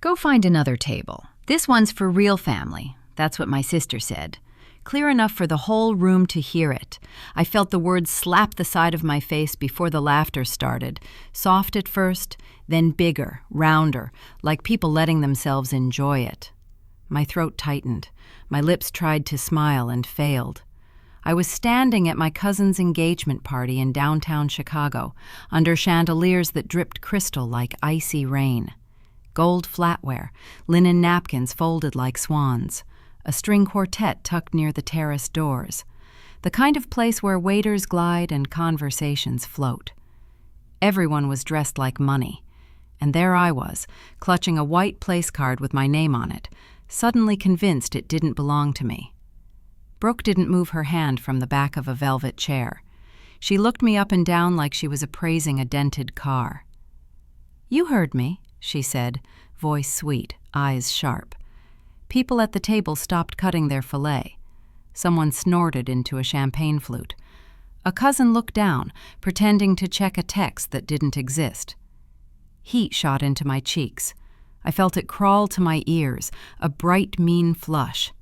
Go find another table. This one's for real family. That's what my sister said. Clear enough for the whole room to hear it. I felt the words slap the side of my face before the laughter started. Soft at first, then bigger, rounder, like people letting themselves enjoy it. My throat tightened. My lips tried to smile and failed. I was standing at my cousin's engagement party in downtown Chicago, under chandeliers that dripped crystal like icy rain. Gold flatware, linen napkins folded like swans, a string quartet tucked near the terrace doors, the kind of place where waiters glide and conversations float. Everyone was dressed like money, and there I was, clutching a white place card with my name on it, suddenly convinced it didn't belong to me. Brooke didn't move her hand from the back of a velvet chair. She looked me up and down like she was appraising a dented car. "You heard me," she said, voice sweet, eyes sharp. People at the table stopped cutting their fillet. Someone snorted into a champagne flute. A cousin looked down, pretending to check a text that didn't exist. Heat shot into my cheeks. I felt it crawl to my ears, a bright, mean flush.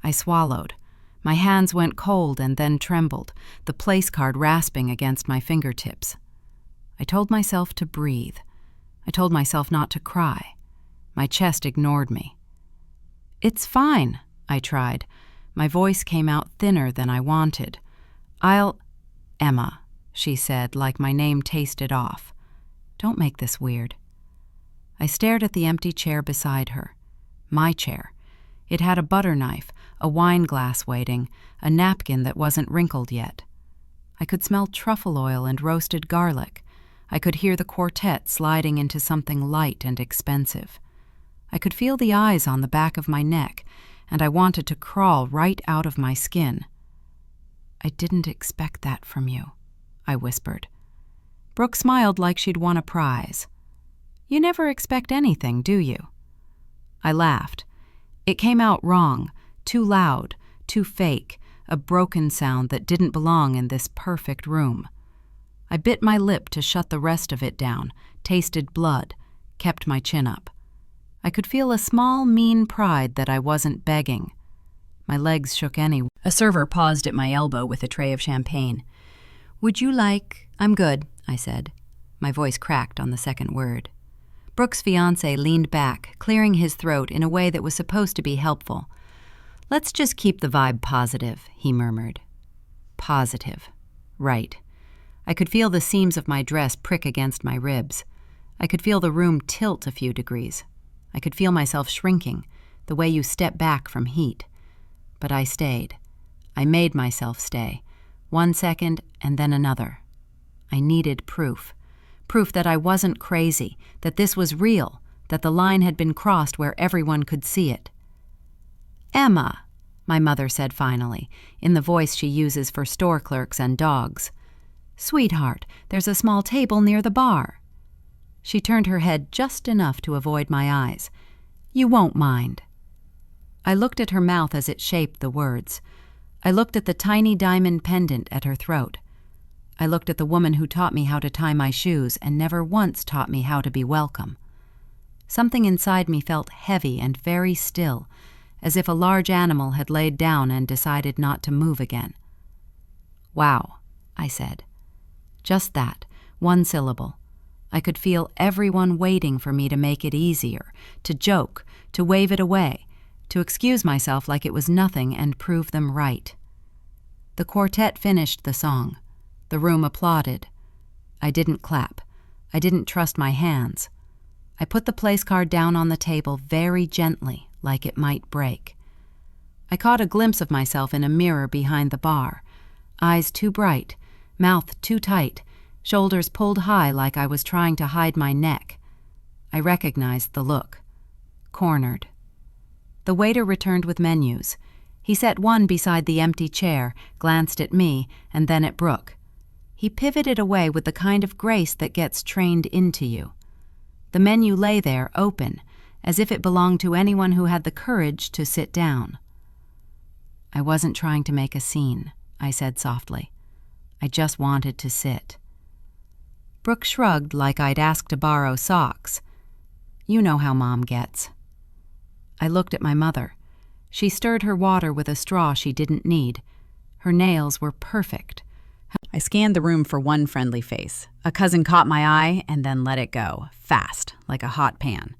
I swallowed. My hands went cold and then trembled, the place card rasping against my fingertips. I told myself to breathe. I told myself not to cry. My chest ignored me. "It's fine," I tried. My voice came out thinner than I wanted. "Emma," she said, like my name tasted off. "Don't make this weird." I stared at the empty chair beside her. My chair. It had a butter knife, a wine glass waiting, a napkin that wasn't wrinkled yet. I could smell truffle oil and roasted garlic. I could hear the quartet sliding into something light and expensive. I could feel the eyes on the back of my neck, and I wanted to crawl right out of my skin. "I didn't expect that from you," I whispered. Brooke smiled like she'd won a prize. "You never expect anything, do you?" I laughed. It came out wrong, too loud, too fake, a broken sound that didn't belong in this perfect room. I bit my lip to shut the rest of it down, tasted blood, kept my chin up. I could feel a small, mean pride that I wasn't begging. My legs shook anyway. A server paused at my elbow with a tray of champagne. "Would you like—" "I'm good," I said. My voice cracked on the second word. Brooke's fiancé leaned back, clearing his throat in a way that was supposed to be helpful. "Let's just keep the vibe positive," he murmured. Positive. Right. I could feel the seams of my dress prick against my ribs. I could feel the room tilt a few degrees. I could feel myself shrinking, the way you step back from heat. But I stayed. I made myself stay. 1 second and then another. I needed proof. Proof that I wasn't crazy, that this was real, that the line had been crossed where everyone could see it. "Emma," my mother said finally, in the voice she uses for store clerks and dogs. "Sweetheart, there's a small table near the bar." She turned her head just enough to avoid my eyes. "You won't mind." I looked at her mouth as it shaped the words. I looked at the tiny diamond pendant at her throat. I looked at the woman who taught me how to tie my shoes and never once taught me how to be welcome. Something inside me felt heavy and very still, as if a large animal had laid down and decided not to move again. "Wow," I said. Just that, 1 syllable. I could feel everyone waiting for me to make it easier, to joke, to wave it away, to excuse myself like it was nothing and prove them right. The quartet finished the song. The room applauded. I didn't clap. I didn't trust my hands. I put the place card down on the table very gently, like it might break. I caught a glimpse of myself in a mirror behind the bar. Eyes too bright, mouth too tight, shoulders pulled high like I was trying to hide my neck. I recognized the look. Cornered. The waiter returned with menus. He set one beside the empty chair, glanced at me, and then at Brooke. He pivoted away with the kind of grace that gets trained into you. The menu lay there, open, as if it belonged to anyone who had the courage to sit down. "I wasn't trying to make a scene," I said softly. "I just wanted to sit." Brooke shrugged like I'd asked to borrow socks. You know how Mom gets." I looked at my mother. She stirred her water with a straw she didn't need. Her nails were perfect. I scanned the room for one friendly face. A cousin caught my eye and then let it go, fast, like a hot pan.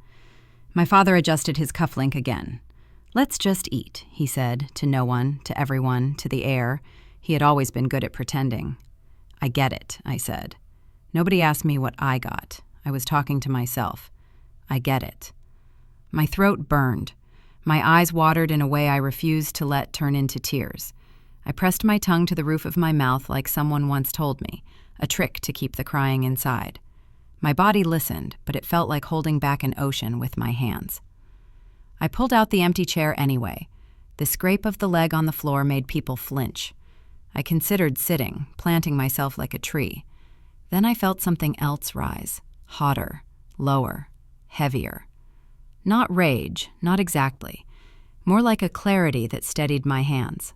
My father adjusted his cufflink again. "Let's just eat," he said, to no one, to everyone, to the air. He had always been good at pretending. "I get it," I said. Nobody asked me what I got. I was talking to myself. I get it. My throat burned. My eyes watered in a way I refused to let turn into tears. I pressed my tongue to the roof of my mouth like someone once told me, a trick to keep the crying inside. My body listened, but it felt like holding back an ocean with my hands. I pulled out the empty chair anyway. The scrape of the leg on the floor made people flinch. I considered sitting, planting myself like a tree. Then I felt something else rise, hotter, lower, heavier. Not rage, not exactly. More like a clarity that steadied my hands.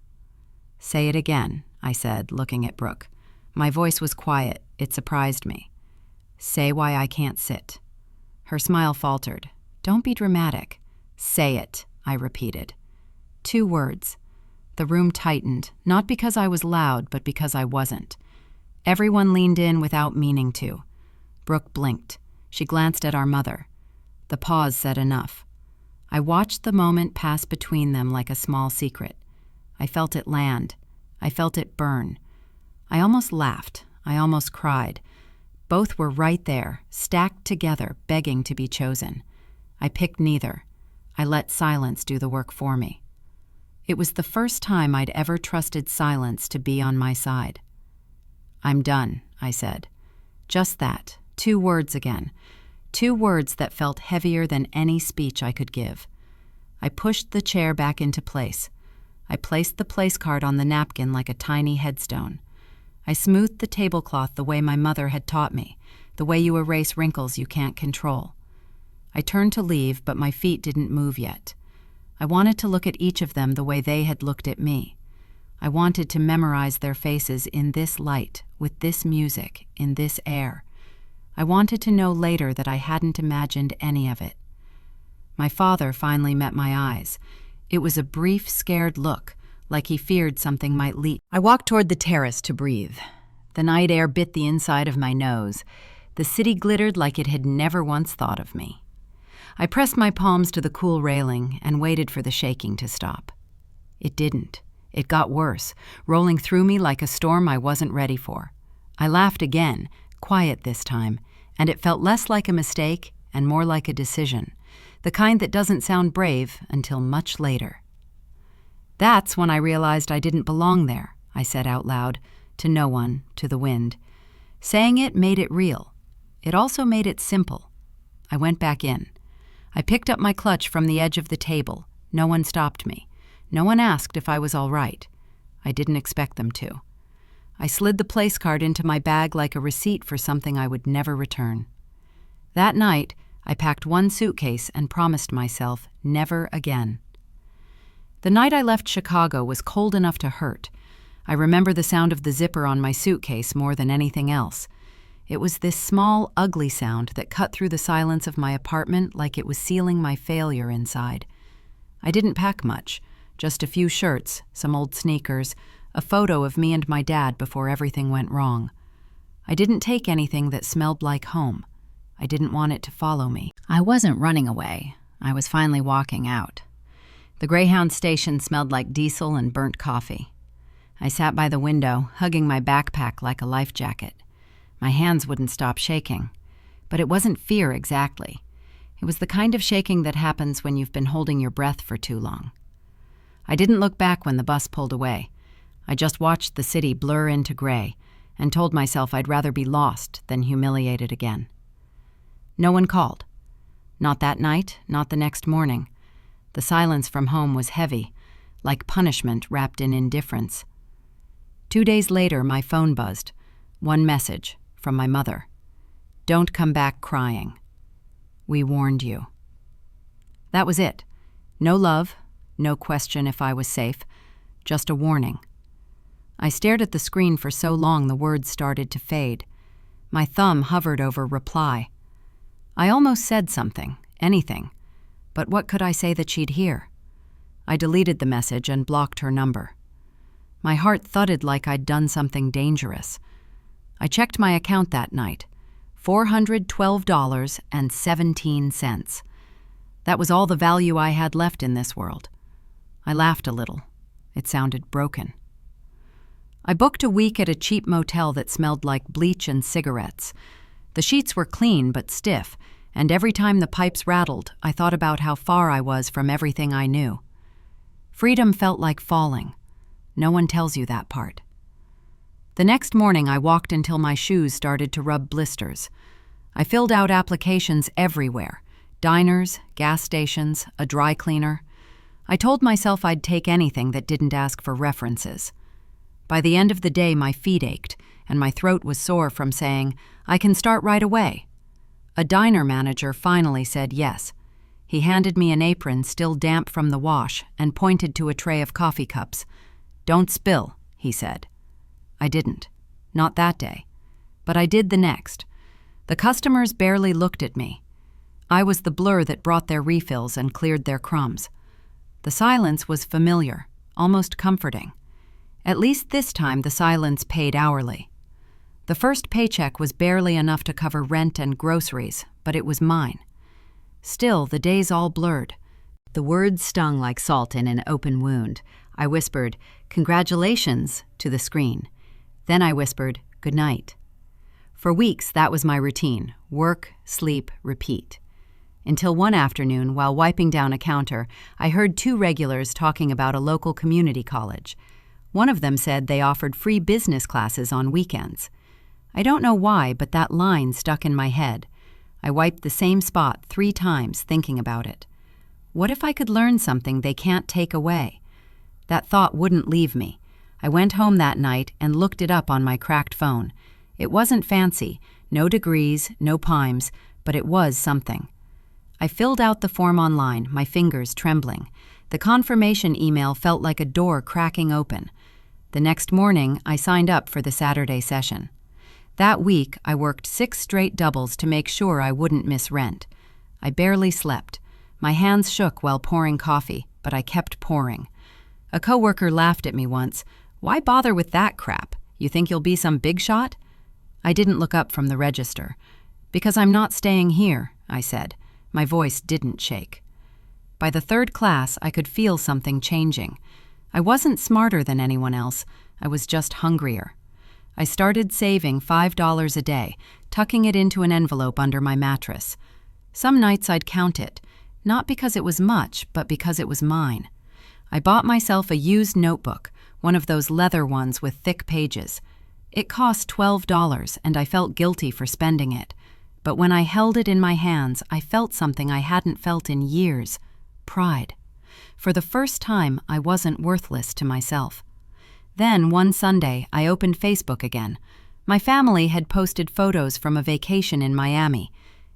"Say it again," I said, looking at Brooke. My voice was quiet. It surprised me. "Say why I can't sit." Her smile faltered. "Don't be dramatic." "Say it," I repeated. 2 words. The room tightened, not because I was loud, but because I wasn't. Everyone leaned in without meaning to. Brooke blinked. She glanced at our mother. The pause said enough. I watched the moment pass between them like a small secret. I felt it land. I felt it burn. I almost laughed. I almost cried. Both were right there, stacked together, begging to be chosen. I picked neither. I let silence do the work for me. It was the first time I'd ever trusted silence to be on my side. "I'm done," I said. Just that, 2 words again. 2 words that felt heavier than any speech I could give. I pushed the chair back into place. I placed the place card on the napkin like a tiny headstone. I smoothed the tablecloth the way my mother had taught me, the way you erase wrinkles you can't control. I turned to leave, but my feet didn't move yet. I wanted to look at each of them the way they had looked at me. I wanted to memorize their faces in this light, with this music, in this air. I wanted to know later that I hadn't imagined any of it. My father finally met my eyes. It was a brief, scared look, like he feared something might leak. I walked toward the terrace to breathe. The night air bit the inside of my nose. The city glittered like it had never once thought of me. I pressed my palms to the cool railing and waited for the shaking to stop. It didn't. It got worse, rolling through me like a storm I wasn't ready for. I laughed again, quiet this time, and it felt less like a mistake and more like a decision, the kind that doesn't sound brave until much later. "That's when I realized I didn't belong there," I said out loud, to no one, to the wind. Saying it made it real. It also made it simple. I went back in. I picked up my clutch from the edge of the table. No one stopped me. No one asked if I was all right. I didn't expect them to. I slid the place card into my bag like a receipt for something I would never return. That night, I packed 1 suitcase and promised myself never again. The night I left Chicago was cold enough to hurt. I remember the sound of the zipper on my suitcase more than anything else. It was this small, ugly sound that cut through the silence of my apartment like it was sealing my failure inside. I didn't pack much, just a few shirts, some old sneakers, a photo of me and my dad before everything went wrong. I didn't take anything that smelled like home. I didn't want it to follow me. I wasn't running away. I was finally walking out. The Greyhound station smelled like diesel and burnt coffee. I sat by the window, hugging my backpack like a life jacket. My hands wouldn't stop shaking. But it wasn't fear exactly. It was the kind of shaking that happens when you've been holding your breath for too long. I didn't look back when the bus pulled away. I just watched the city blur into gray and told myself I'd rather be lost than humiliated again. No one called. Not that night, not the next morning. The silence from home was heavy, like punishment wrapped in indifference. 2 days later, my phone buzzed. 1 message from my mother. "Don't come back crying. We warned you." That was it. No love, no question if I was safe, just a warning. I stared at the screen for so long the words started to fade. My thumb hovered over reply. I almost said something, anything. But what could I say that she'd hear? I deleted the message and blocked her number. My heart thudded like I'd done something dangerous. I checked my account that night. $412.17. That was all the value I had left in this world. I laughed a little. It sounded broken. I booked a week at a cheap motel that smelled like bleach and cigarettes. The sheets were clean but stiff, and every time the pipes rattled, I thought about how far I was from everything I knew. Freedom felt like falling. No one tells you that part. The next morning, I walked until my shoes started to rub blisters. I filled out applications everywhere: diners, gas stations, a dry cleaner. I told myself I'd take anything that didn't ask for references. By the end of the day, my feet ached, and my throat was sore from saying, "I can start right away." A diner manager finally said yes. He handed me an apron still damp from the wash and pointed to a tray of coffee cups. "Don't spill," he said. I didn't. Not that day. But I did the next. The customers barely looked at me. I was the blur that brought their refills and cleared their crumbs. The silence was familiar, almost comforting. At least this time the silence paid hourly. The first paycheck was barely enough to cover rent and groceries, but it was mine. Still, the days all blurred. The words stung like salt in an open wound. I whispered, "Congratulations," to the screen. Then I whispered, "Good night." For weeks, that was my routine: work, sleep, repeat. Until one afternoon, while wiping down a counter, I heard two regulars talking about a local community college. One of them said they offered free business classes on weekends. I don't know why, but that line stuck in my head. I wiped the same spot 3 times, thinking about it. What if I could learn something they can't take away? That thought wouldn't leave me. I went home that night and looked it up on my cracked phone. It wasn't fancy, no degrees, no PIMEs, but it was something. I filled out the form online, my fingers trembling. The confirmation email felt like a door cracking open. The next morning, I signed up for the Saturday session. That week, I worked 6 straight doubles to make sure I wouldn't miss rent. I barely slept. My hands shook while pouring coffee, but I kept pouring. A coworker laughed at me once. "Why bother with that crap? You think you'll be some big shot?" I didn't look up from the register. "Because I'm not staying here," I said. My voice didn't shake. By the 3rd class, I could feel something changing. I wasn't smarter than anyone else. I was just hungrier. I started saving $5 a day, tucking it into an envelope under my mattress. Some nights I'd count it, not because it was much, but because it was mine. I bought myself a used notebook, one of those leather ones with thick pages. It cost $12, and I felt guilty for spending it. But when I held it in my hands, I felt something I hadn't felt in years: pride. For the first time, I wasn't worthless to myself. Then, one Sunday, I opened Facebook again. My family had posted photos from a vacation in Miami.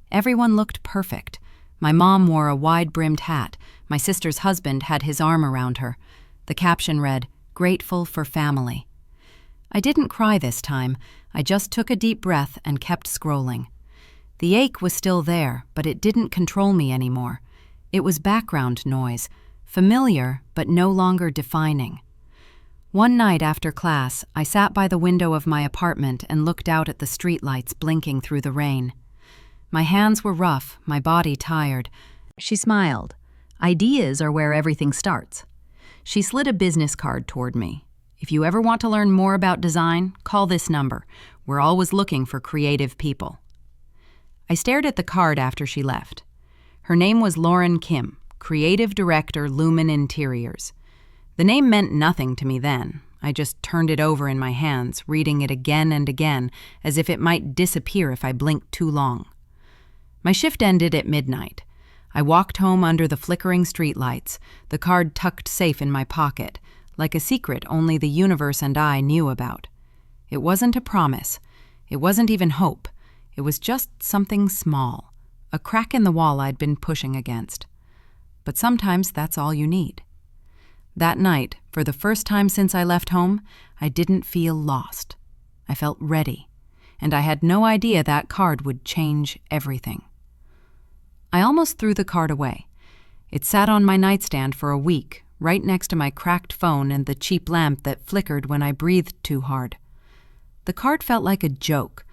Everyone looked perfect. My mom wore a wide-brimmed hat. My sister's husband had his arm around her. The caption read, "Grateful for family." I didn't cry this time. I just took a deep breath and kept scrolling. The ache was still there, but it didn't control me anymore. It was background noise, familiar but no longer defining. One night after class, I sat by the window of my apartment and looked out at the streetlights blinking through the rain. My hands were rough, my body tired. She smiled. "Ideas are where everything starts." She slid a business card toward me. "If you ever want to learn more about design, call this number. We're always looking for creative people." I stared at the card after she left. Her name was Lauren Kim, Creative Director, Lumen Interiors. The name meant nothing to me then. I just turned it over in my hands, reading it again and again, as if it might disappear if I blinked too long. My shift ended at midnight. I walked home under the flickering streetlights, the card tucked safe in my pocket, like a secret only the universe and I knew about. It wasn't a promise. It wasn't even hope. It was just something small, a crack in the wall I'd been pushing against. But sometimes that's all you need. That night, for the first time since I left home, I didn't feel lost. I felt ready, and I had no idea that card would change everything. I almost threw the card away. It sat on my nightstand for a week, right next to my cracked phone and the cheap lamp that flickered when I breathed too hard. The card felt like a joke.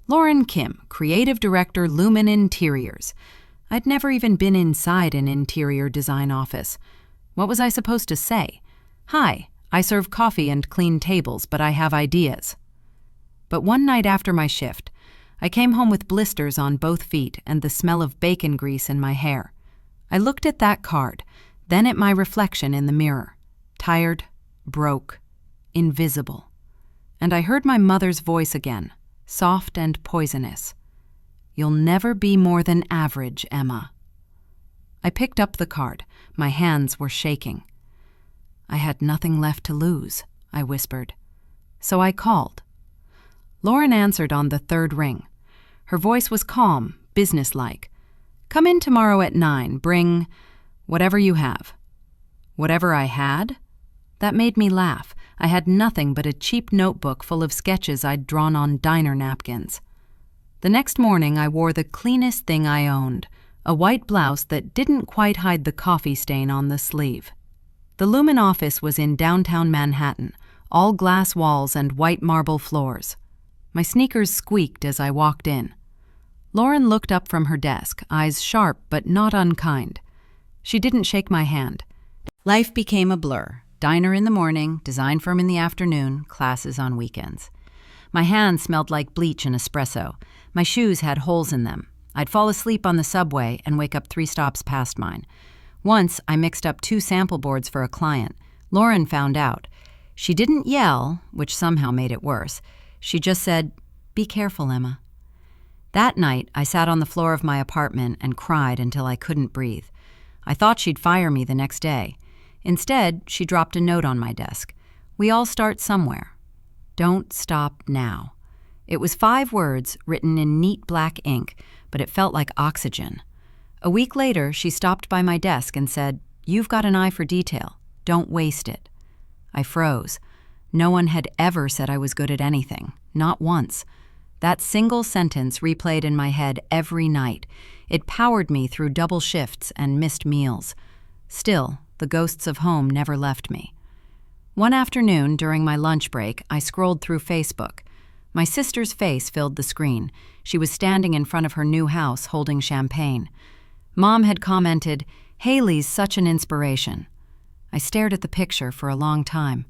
Lauren Kim, Creative Director, Lumen Interiors. I'd never even been inside an interior design office. What was I supposed to say? Hi, I serve coffee and clean tables, but I have ideas. But one night after my shift, I came home with blisters on both feet and the smell of bacon grease in my hair. I looked at that card, then at my reflection in the mirror. Tired, broke, invisible. And I heard my mother's voice again, soft and poisonous. You'll never be more than average, Emma. I picked up the card. My hands were shaking. I had nothing left to lose, I whispered. So I called. Lauren answered on the third ring. Her voice was calm, businesslike. Come in tomorrow at 9. Bring whatever you have. Whatever I had? That made me laugh. I had nothing but a cheap notebook full of sketches I'd drawn on diner napkins. The next morning I wore the cleanest thing I owned, a white blouse that didn't quite hide the coffee stain on the sleeve. The Lumen office was in downtown Manhattan, all glass walls and white marble floors. My sneakers squeaked as I walked in. Lauren looked up from her desk, eyes sharp but not unkind. She didn't shake my hand. Life became a blur. Diner in the morning, design firm in the afternoon, classes on weekends. My hands smelled like bleach and espresso. My shoes had holes in them. I'd fall asleep on the subway and wake up 3 stops past mine. Once, I mixed up 2 sample boards for a client. Lauren found out. She didn't yell, which somehow made it worse. She just said, "Be careful, Emma." That night, I sat on the floor of my apartment and cried until I couldn't breathe. I thought she'd fire me the next day. Instead, she dropped a note on my desk. We all start somewhere. Don't stop now. It was 5 words written in neat black ink, but it felt like oxygen. A week later, she stopped by my desk and said, "You've got an eye for detail. Don't waste it." I froze. No one had ever said I was good at anything, not once. That single sentence replayed in my head every night. It powered me through double shifts and missed meals. Still, the ghosts of home never left me. One afternoon, during my lunch break, I scrolled through Facebook. My sister's face filled the screen. She was standing in front of her new house holding champagne. Mom had commented, "Haley's such an inspiration." I stared at the picture for a long time.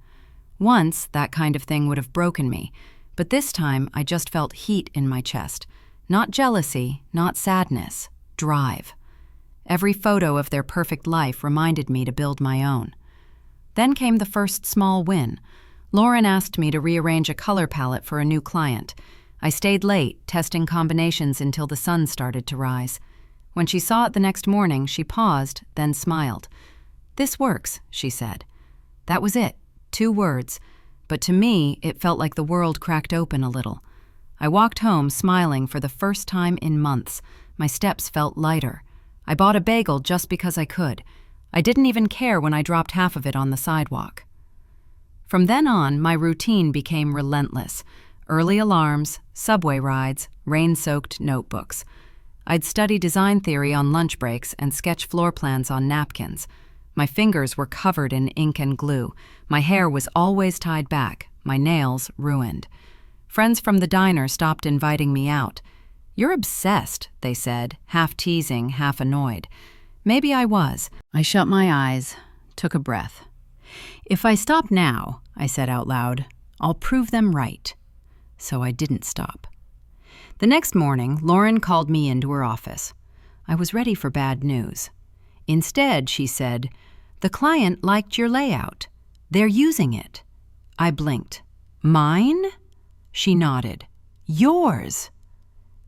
Once, that kind of thing would have broken me, but this time I just felt heat in my chest. Not jealousy, not sadness, drive. Every photo of their perfect life reminded me to build my own. Then came the first small win. Lauren asked me to rearrange a color palette for a new client. I stayed late, testing combinations until the sun started to rise. When she saw it the next morning, she paused, then smiled. "This works," she said. That was it, 2 words. But to me, it felt like the world cracked open a little. I walked home smiling for the first time in months. My steps felt lighter. I bought a bagel just because I could. I didn't even care when I dropped half of it on the sidewalk. From then on, my routine became relentless. Early alarms, subway rides, rain-soaked notebooks. I'd study design theory on lunch breaks and sketch floor plans on napkins. My fingers were covered in ink and glue. My hair was always tied back, my nails ruined. Friends from the diner stopped inviting me out. "You're obsessed," they said, half teasing, half annoyed. Maybe I was. I shut my eyes, took a breath. "If I stop now," I said out loud, "I'll prove them right." So I didn't stop. The next morning, Lauren called me into her office. I was ready for bad news. Instead, she said, "The client liked your layout. They're using it." I blinked. "Mine?" She nodded. "Yours."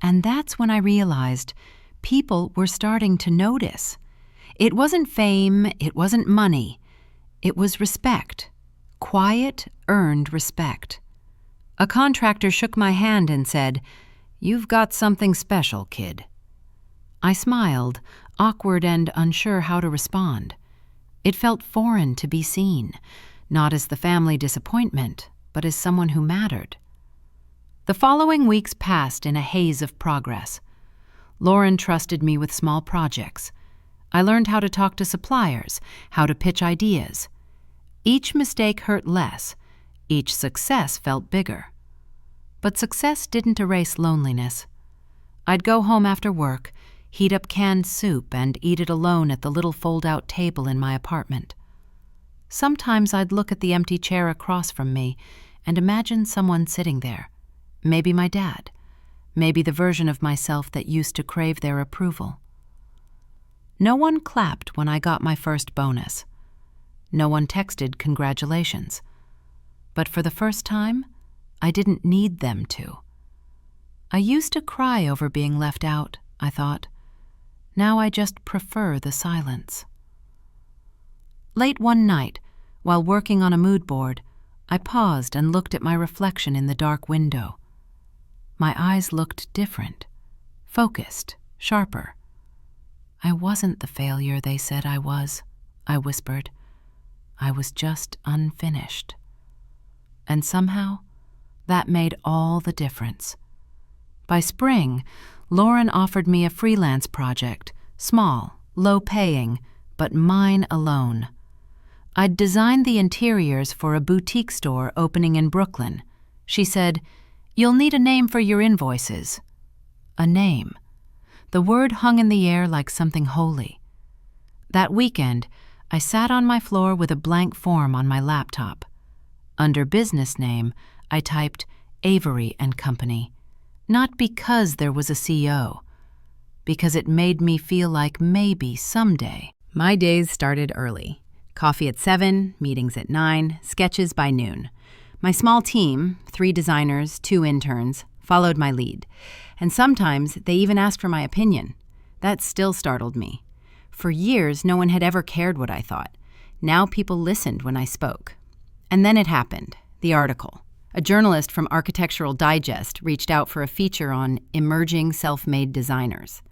And that's when I realized people were starting to notice. It wasn't fame, it wasn't money. It was respect. Quiet, earned respect. A contractor shook my hand and said, "You've got something special, kid." I smiled, awkward and unsure how to respond. It felt foreign to be seen, not as the family disappointment, but as someone who mattered. The following weeks passed in a haze of progress. Lauren trusted me with small projects. I learned how to talk to suppliers, how to pitch ideas. Each mistake hurt less. Each success felt bigger. But success didn't erase loneliness. I'd go home after work, heat up canned soup, and eat it alone at the little fold-out table in my apartment. Sometimes I'd look at the empty chair across from me and imagine someone sitting there. Maybe my dad. Maybe the version of myself that used to crave their approval. No one clapped when I got my first bonus. No one texted congratulations. But for the first time, I didn't need them to. I used to cry over being left out, I thought. Now I just prefer the silence. Late one night, while working on a mood board, I paused and looked at my reflection in the dark window. My eyes looked different, focused, sharper. I wasn't the failure they said I was, I whispered. I was just unfinished. And somehow, that made all the difference. By spring, Lauren offered me a freelance project, small, low-paying, but mine alone. I'd designed the interiors for a boutique store opening in Brooklyn. She said, "You'll need a name for your invoices." A name. The word hung in the air like something holy. That weekend, I sat on my floor with a blank form on my laptop. Under business name, I typed Avery and Company. Not because there was a CO, because it made me feel like maybe someday. My days started early. Coffee at 7, meetings at 9, sketches by noon. My small team, 3 designers, 2 interns, followed my lead. And sometimes they even asked for my opinion. That still startled me. For years, no one had ever cared what I thought. Now people listened when I spoke. And then it happened, the article. A journalist from Architectural Digest reached out for a feature on emerging self-made designers.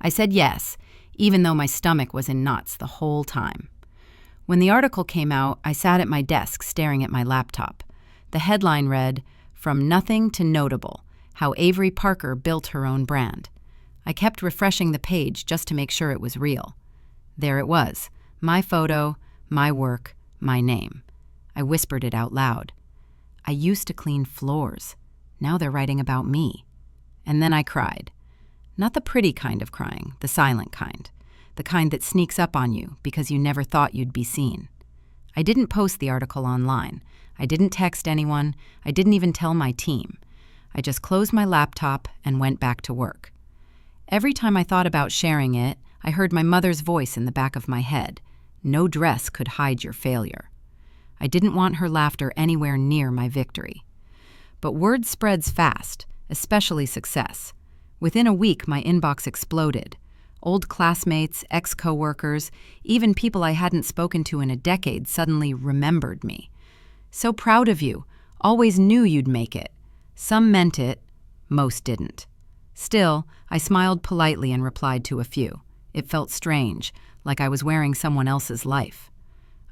I said yes, even though my stomach was in knots the whole time. When the article came out, I sat at my desk staring at my laptop. The headline read, "From Nothing to Notable, How Avery Parker Built Her Own Brand." I kept refreshing the page just to make sure it was real. There it was, my photo, my work, my name. I whispered it out loud. I used to clean floors. Now they're writing about me. And then I cried. Not the pretty kind of crying, the silent kind. The kind that sneaks up on you because you never thought you'd be seen. I didn't post the article online. I didn't text anyone. I didn't even tell my team. I just closed my laptop and went back to work. Every time I thought about sharing it, I heard my mother's voice in the back of my head. No dress could hide your failure. I didn't want her laughter anywhere near my victory. But word spreads fast, especially success. Within a week, my inbox exploded. Old classmates, ex-coworkers, even people I hadn't spoken to in a decade suddenly remembered me. "So proud of you. Always knew you'd make it." Some meant it, most didn't. Still, I smiled politely and replied to a few. It felt strange, like I was wearing someone else's life.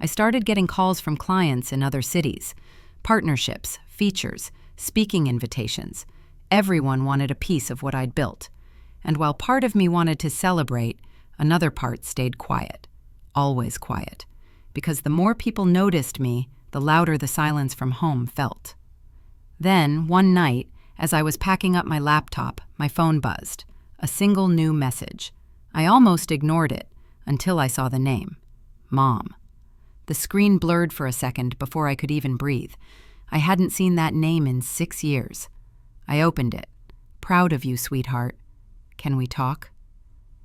I started getting calls from clients in other cities. Partnerships, features, speaking invitations. Everyone wanted a piece of what I'd built. And while part of me wanted to celebrate, another part stayed quiet. Always quiet. Because the more people noticed me, the louder the silence from home felt. Then, one night, as I was packing up my laptop, my phone buzzed. A single new message. I almost ignored it, until I saw the name. Mom. The screen blurred for a second before I could even breathe. I hadn't seen that name in 6 years. I opened it. "Proud of you, sweetheart. Can we talk?"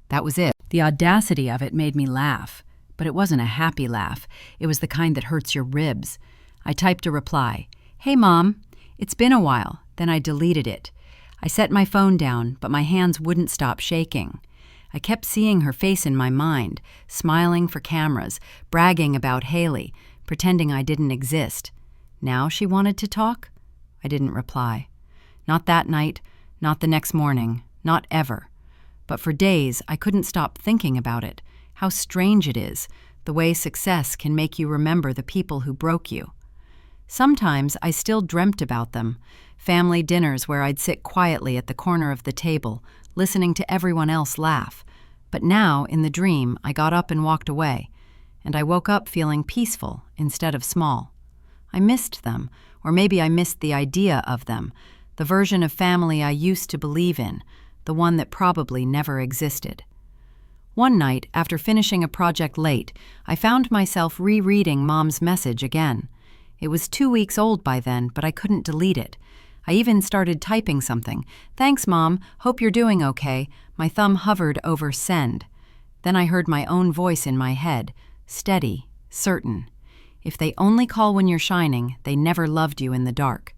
That was it. The audacity of it made me laugh. But it wasn't a happy laugh. It was the kind that hurts your ribs. I typed a reply. "Hey, Mom. It's been a while." Then I deleted it. I set my phone down, but my hands wouldn't stop shaking. I kept seeing her face in my mind, smiling for cameras, bragging about Haley, pretending I didn't exist. Now she wanted to talk? I didn't reply. Not that night, not the next morning, not ever. But for days, I couldn't stop thinking about it. How strange it is, the way success can make you remember the people who broke you. Sometimes I still dreamt about them, family dinners where I'd sit quietly at the corner of the table, listening to everyone else laugh. But now, in the dream, I got up and walked away, and I woke up feeling peaceful instead of small. I missed them, or maybe I missed the idea of them, the version of family I used to believe in, the one that probably never existed. One night, after finishing a project late, I found myself rereading Mom's message again. It was 2 weeks old by then, but I couldn't delete it. I even started typing something. "Thanks, Mom. Hope you're doing okay." My thumb hovered over send. Then I heard my own voice in my head, steady, certain. If they only call when you're shining, they never loved you in the dark.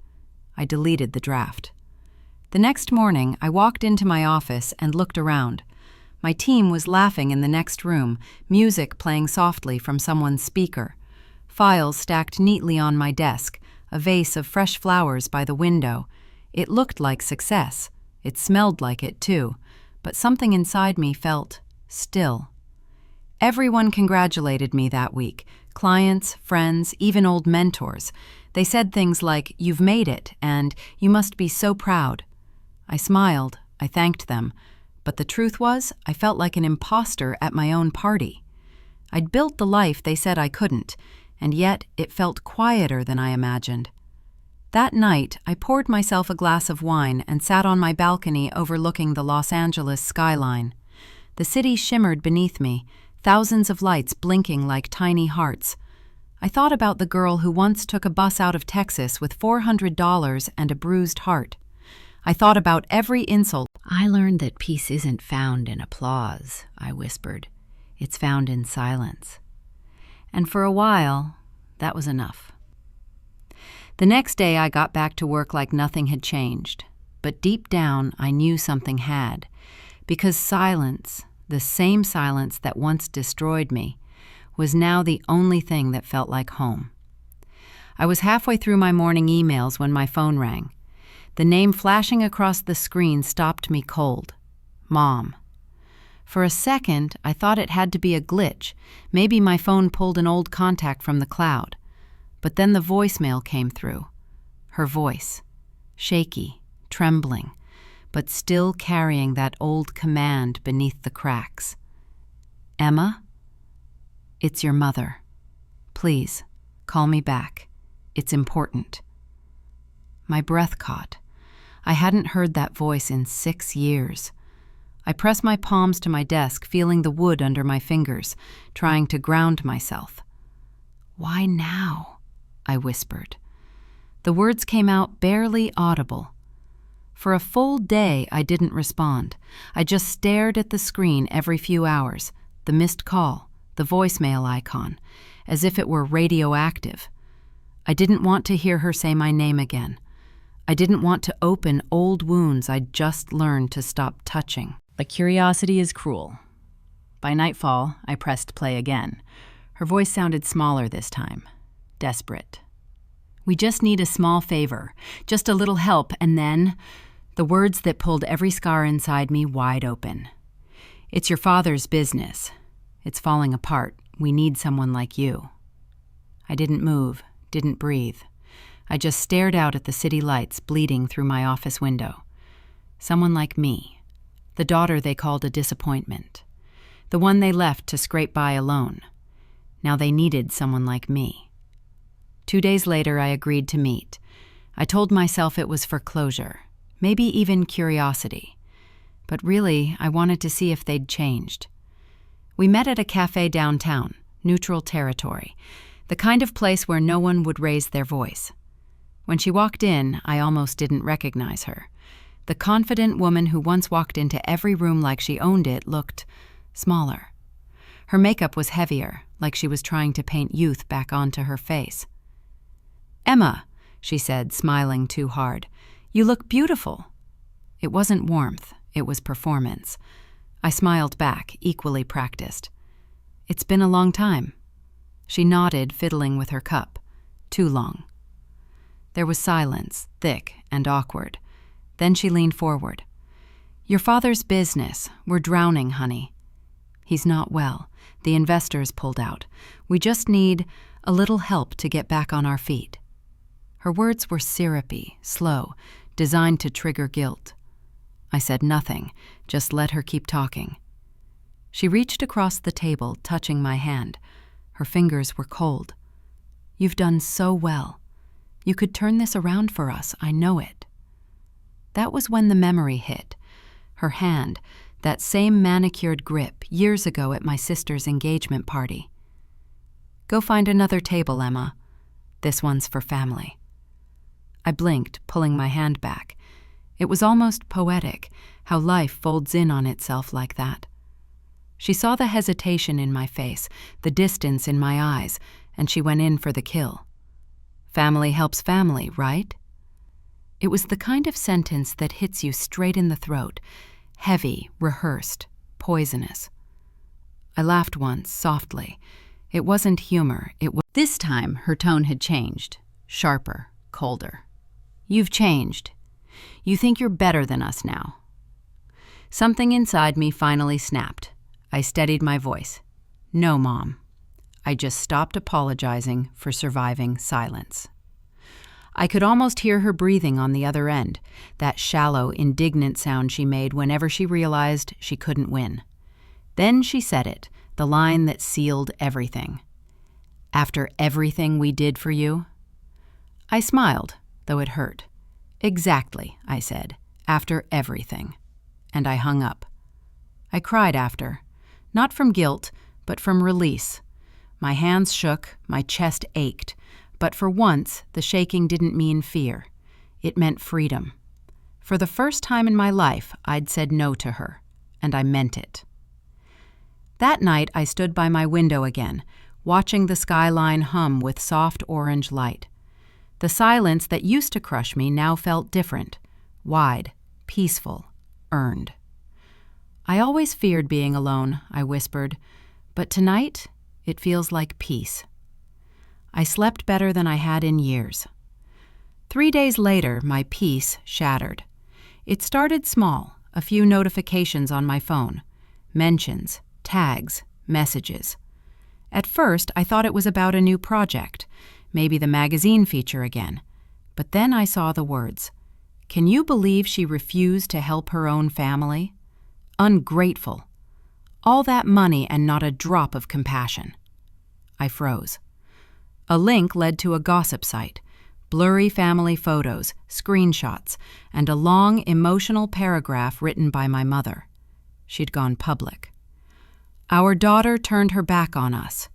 I deleted the draft. The next morning, I walked into my office and looked around. My team was laughing in the next room, music playing softly from someone's speaker. Files stacked neatly on my desk, a vase of fresh flowers by the window. It looked like success. It smelled like it, too. But something inside me felt still. Everyone congratulated me that week. Clients, friends, even old mentors. They said things like, "You've made it," and "You must be so proud." I smiled. I thanked them. But the truth was, I felt like an imposter at my own party. I'd built the life they said I couldn't, and yet it felt quieter than I imagined. That night, I poured myself a glass of wine and sat on my balcony overlooking the Los Angeles skyline. The city shimmered beneath me, thousands of lights blinking like tiny hearts. I thought about the girl who once took a bus out of Texas with $400 and a bruised heart. I thought about every insult. "I learned that peace isn't found in applause," I whispered. "It's found in silence." And for a while, that was enough. The next day I got back to work like nothing had changed. But deep down, I knew something had. Because silence, the same silence that once destroyed me, was now the only thing that felt like home. I was halfway through my morning emails when my phone rang. The name flashing across the screen stopped me cold. Mom. For a second, I thought it had to be a glitch. Maybe my phone pulled an old contact from the cloud. But then the voicemail came through. Her voice. Shaky, trembling, but still carrying that old command beneath the cracks. "Emma? It's your mother. Please, call me back. It's important." My breath caught. I hadn't heard that voice in 6 years. I pressed my palms to my desk, feeling the wood under my fingers, trying to ground myself. "Why now?" I whispered. The words came out barely audible. For a full day, I didn't respond. I just stared at the screen every few hours, the missed call, the voicemail icon, as if it were radioactive. I didn't want to hear her say my name again. I didn't want to open old wounds I'd just learned to stop touching. But curiosity is cruel. By nightfall, I pressed play again. Her voice sounded smaller this time, desperate. "We just need a small favor, just a little help, and then..." The words that pulled every scar inside me wide open. "It's your father's business. It's falling apart. We need someone like you." I didn't move, didn't breathe. I just stared out at the city lights bleeding through my office window. Someone like me. The daughter they called a disappointment. The one they left to scrape by alone. Now they needed someone like me. 2 days later, I agreed to meet. I told myself it was for closure, maybe even curiosity. But really, I wanted to see if they'd changed. We met at a cafe downtown, neutral territory, the kind of place where no one would raise their voice. When she walked in, I almost didn't recognize her. The confident woman who once walked into every room like she owned it looked smaller. Her makeup was heavier, like she was trying to paint youth back onto her face. "Emma," she said, smiling too hard, "you look beautiful." It wasn't warmth, it was performance. I smiled back, equally practiced. "It's been a long time." She nodded, fiddling with her cup. "Too long." There was silence, thick and awkward. Then she leaned forward. "Your father's business. We're drowning, honey." "He's not well. The investors pulled out. We just need a little help to get back on our feet." Her words were syrupy, slow, designed to trigger guilt. I said nothing, just let her keep talking. She reached across the table, touching my hand. Her fingers were cold. "You've done so well. You could turn this around for us, I know it." That was when the memory hit. Her hand, that same manicured grip years ago at my sister's engagement party. "Go find another table, Emma. This one's for family." I blinked, pulling my hand back. It was almost poetic, how life folds in on itself like that. She saw the hesitation in my face, the distance in my eyes, and she went in for the kill. Family helps family, right? It was the kind of sentence that hits you straight in the throat, heavy, rehearsed, poisonous. I laughed once, softly. It wasn't humor, it was... This time, her tone had changed, sharper, colder. "You've changed. You think you're better than us now." Something inside me finally snapped. I steadied my voice. "No, Mom. I just stopped apologizing for surviving silence." I could almost hear her breathing on the other end, that shallow, indignant sound she made whenever she realized she couldn't win. Then she said it, the line that sealed everything. "After everything we did for you?" I smiled, though it hurt. "Exactly," I said, "after everything." And I hung up. I cried after, not from guilt, but from release. My hands shook, my chest ached, but for once, the shaking didn't mean fear. It meant freedom. For the first time in my life, I'd said no to her, and I meant it. That night, I stood by my window again, watching the skyline hum with soft orange light. The silence that used to crush me now felt different, wide, peaceful, earned. "I always feared being alone," I whispered, "but tonight, it feels like peace." I slept better than I had in years. 3 days later, my peace shattered. It started small, a few notifications on my phone, mentions, tags, messages. At first, I thought it was about a new project, maybe the magazine feature again. But then I saw the words. "Can you believe she refused to help her own family? Ungrateful. All that money and not a drop of compassion." I froze. A link led to a gossip site, blurry family photos, screenshots, and a long, emotional paragraph written by my mother. She'd gone public. "Our daughter turned her back on us.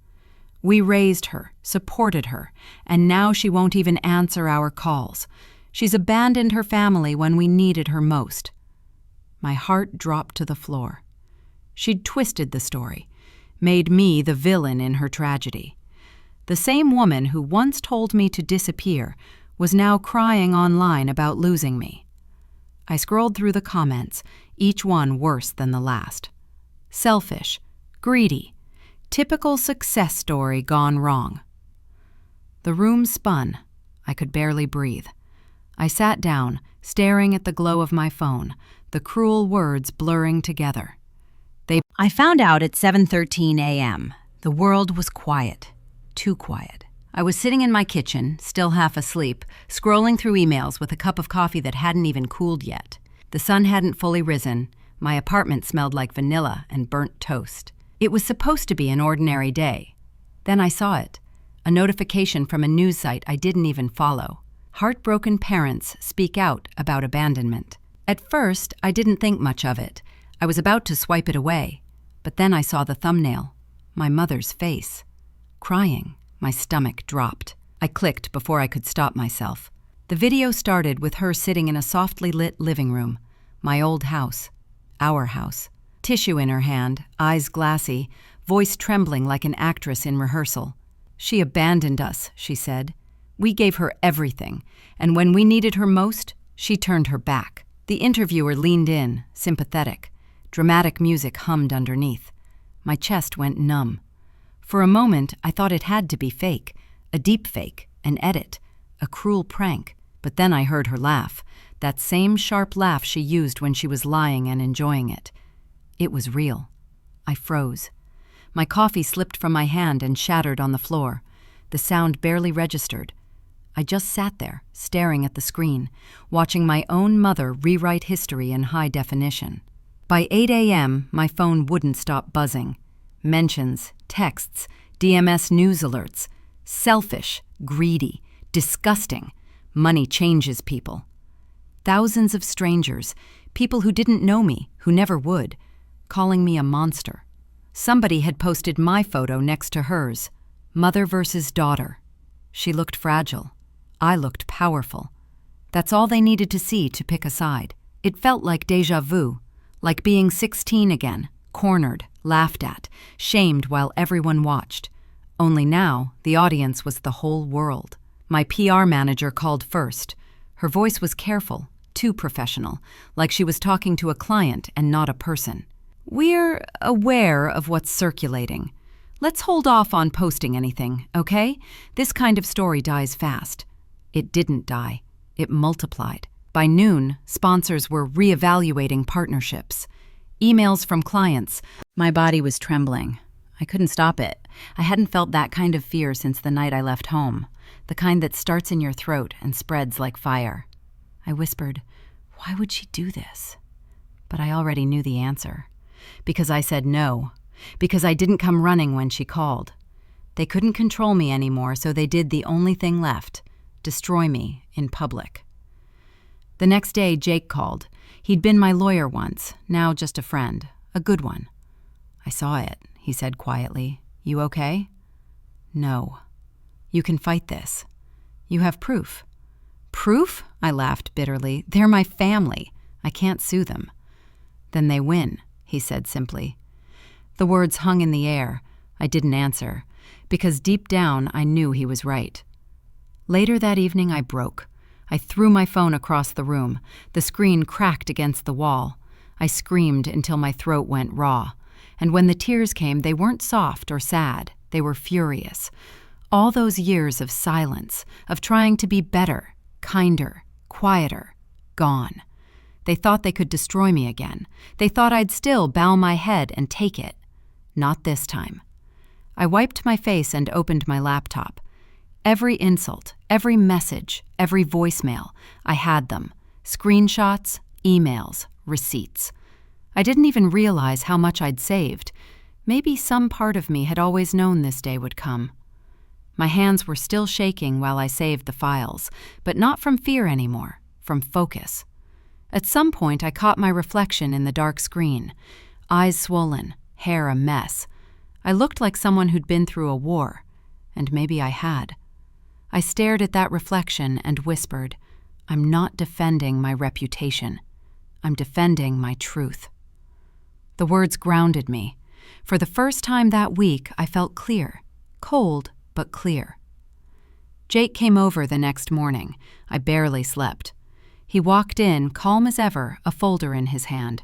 We raised her, supported her, and now she won't even answer our calls. She's abandoned her family when we needed her most." My heart dropped to the floor. She'd twisted the story, made me the villain in her tragedy. The same woman who once told me to disappear was now crying online about losing me. I scrolled through the comments, each one worse than the last. Selfish, greedy, typical success story gone wrong. The room spun. I could barely breathe. I sat down, staring at the glow of my phone, the cruel words blurring together. I found out at 7:13 a.m. The world was quiet. Too quiet. I was sitting in my kitchen, still half asleep, scrolling through emails with a cup of coffee that hadn't even cooled yet. The sun hadn't fully risen. My apartment smelled like vanilla and burnt toast. It was supposed to be an ordinary day. Then I saw it. A notification from a news site I didn't even follow. Heartbroken parents speak out about abandonment. At first, I didn't think much of it. I was about to swipe it away. But then I saw the thumbnail. My mother's face. Crying, my stomach dropped. I clicked before I could stop myself. The video started with her sitting in a softly lit living room, my old house, our house. Tissue in her hand, eyes glassy, voice trembling like an actress in rehearsal. "She abandoned us," she said. "We gave her everything, and when we needed her most, she turned her back." The interviewer leaned in, sympathetic. Dramatic music hummed underneath. My chest went numb. For a moment, I thought it had to be fake, a deep fake, an edit, a cruel prank. But then I heard her laugh, that same sharp laugh she used when she was lying and enjoying it. It was real. I froze. My coffee slipped from my hand and shattered on the floor. The sound barely registered. I just sat there, staring at the screen, watching my own mother rewrite history in high definition. By 8 a.m., my phone wouldn't stop buzzing. Mentions, texts, DMS news alerts. Selfish, greedy, disgusting. Money changes people. Thousands of strangers, people who didn't know me, who never would, calling me a monster. Somebody had posted my photo next to hers. Mother versus daughter. She looked fragile. I looked powerful. That's all they needed to see to pick a side. It felt like déjà vu, like being 16 again, cornered, laughed at, shamed while everyone watched. Only now, the audience was the whole world. My PR manager called first. Her voice was careful, too professional, like she was talking to a client and not a person. "We're aware of what's circulating. Let's hold off on posting anything, okay? This kind of story dies fast." It didn't die. It multiplied. By noon, sponsors were reevaluating partnerships. Emails from clients. My body was trembling. I couldn't stop it. I hadn't felt that kind of fear since the night I left home, the kind that starts in your throat and spreads like fire. I whispered, "Why would she do this?" But I already knew the answer. Because I said no. Because I didn't come running when she called. They couldn't control me anymore, so they did the only thing left: destroy me in public. The next day, Jake called. He'd been my lawyer once, now just a friend, a good one. "I saw it," he said quietly. "You okay?" "No." "You can fight this. You have proof." "Proof?" I laughed bitterly. "They're my family. I can't sue them." "Then they win," he said simply. The words hung in the air. I didn't answer, because deep down I knew he was right. Later that evening I broke. I threw my phone across the room. The screen cracked against the wall. I screamed until my throat went raw. And when the tears came, they weren't soft or sad. They were furious. All those years of silence, of trying to be better, kinder, quieter, gone. They thought they could destroy me again. They thought I'd still bow my head and take it. Not this time. I wiped my face and opened my laptop. Every insult, every message, every voicemail, I had them. Screenshots, emails, receipts. I didn't even realize how much I'd saved. Maybe some part of me had always known this day would come. My hands were still shaking while I saved the files, but not from fear anymore, from focus. At some point, I caught my reflection in the dark screen. Eyes swollen, hair a mess. I looked like someone who'd been through a war, and maybe I had. I stared at that reflection and whispered, "I'm not defending my reputation. I'm defending my truth." The words grounded me. For the first time that week, I felt clear, cold but clear. Jake came over the next morning. I barely slept. He walked in, calm as ever, a folder in his hand.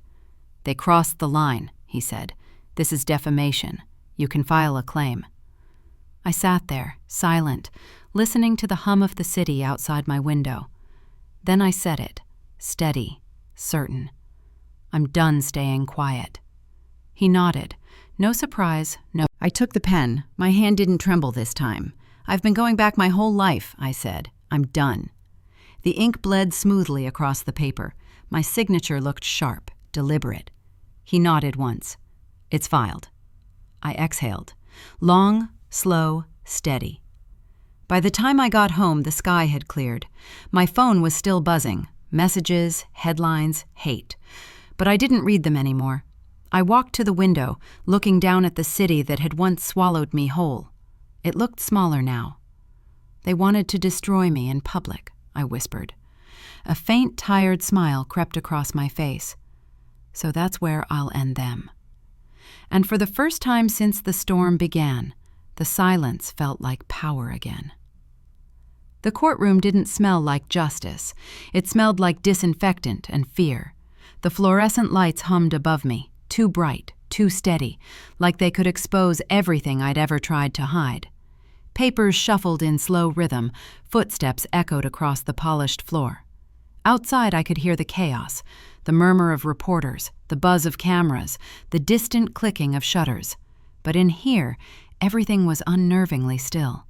"They crossed the line," he said. "This is defamation. You can file a claim." I sat there, silent, listening to the hum of the city outside my window. Then I said it, steady, certain. "I'm done staying quiet." He nodded. No surprise, no. I took the pen. My hand didn't tremble this time. "I've been going back my whole life," I said. "I'm done." The ink bled smoothly across the paper. My signature looked sharp, deliberate. He nodded once. "It's filed." I exhaled. Long, slow, steady. By the time I got home, the sky had cleared. My phone was still buzzing. Messages, headlines, hate. But I didn't read them anymore. I walked to the window, looking down at the city that had once swallowed me whole. It looked smaller now. "They wanted to destroy me in public," I whispered. A faint, tired smile crept across my face. "So that's where I'll end them." And for the first time since the storm began, the silence felt like power again. The courtroom didn't smell like justice. It smelled like disinfectant and fear. The fluorescent lights hummed above me, too bright, too steady, like they could expose everything I'd ever tried to hide. Papers shuffled in slow rhythm, footsteps echoed across the polished floor. Outside I could hear the chaos, the murmur of reporters, the buzz of cameras, the distant clicking of shutters. But in here, everything was unnervingly still.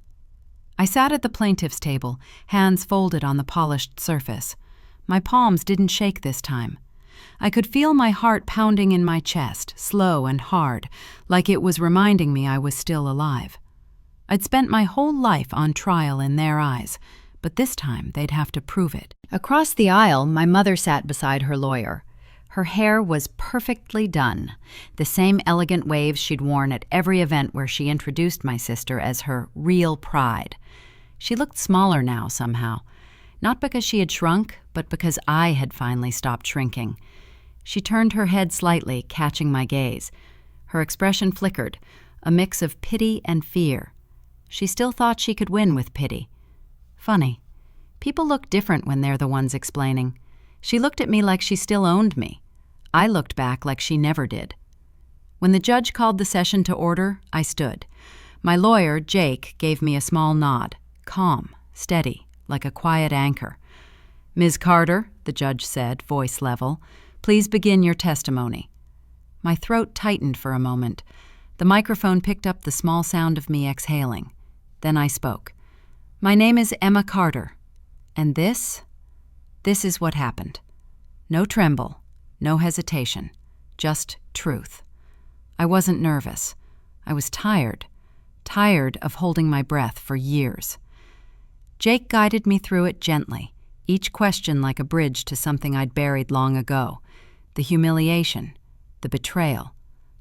I sat at the plaintiff's table, hands folded on the polished surface. My palms didn't shake this time. I could feel my heart pounding in my chest, slow and hard, like it was reminding me I was still alive. I'd spent my whole life on trial in their eyes, but this time they'd have to prove it. Across the aisle, my mother sat beside her lawyer. Her hair was perfectly done, the same elegant waves she'd worn at every event where she introduced my sister as her real pride. She looked smaller now somehow, not because she had shrunk, but because I had finally stopped shrinking. She turned her head slightly, catching my gaze. Her expression flickered, a mix of pity and fear. She still thought she could win with pity. Funny. People look different when they're the ones explaining. She looked at me like she still owned me. I looked back like she never did. When the judge called the session to order, I stood. My lawyer, Jake, gave me a small nod, calm, steady, like a quiet anchor. "Ms. Carter," the judge said, voice level, "please begin your testimony." My throat tightened for a moment. The microphone picked up the small sound of me exhaling. Then I spoke. "My name is Emma Carter, and this is what happened. No tremble, no hesitation, just truth. I wasn't nervous. I was tired of holding my breath for years." Jake guided me through it gently, each question like a bridge to something I'd buried long ago. The humiliation, the betrayal,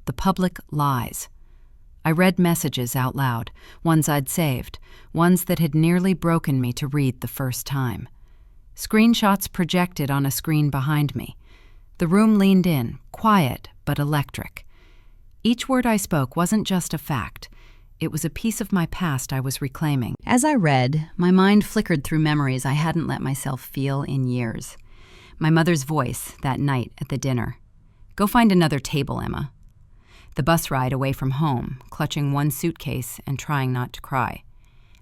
the public lies. I read messages out loud, ones I'd saved, ones that had nearly broken me to read the first time. Screenshots projected on a screen behind me. The room leaned in, quiet but electric. Each word I spoke wasn't just a fact. It was a piece of my past I was reclaiming. As I read, my mind flickered through memories I hadn't let myself feel in years. My mother's voice that night at the dinner. "Go find another table, Emma." The bus ride away from home, clutching one suitcase and trying not to cry.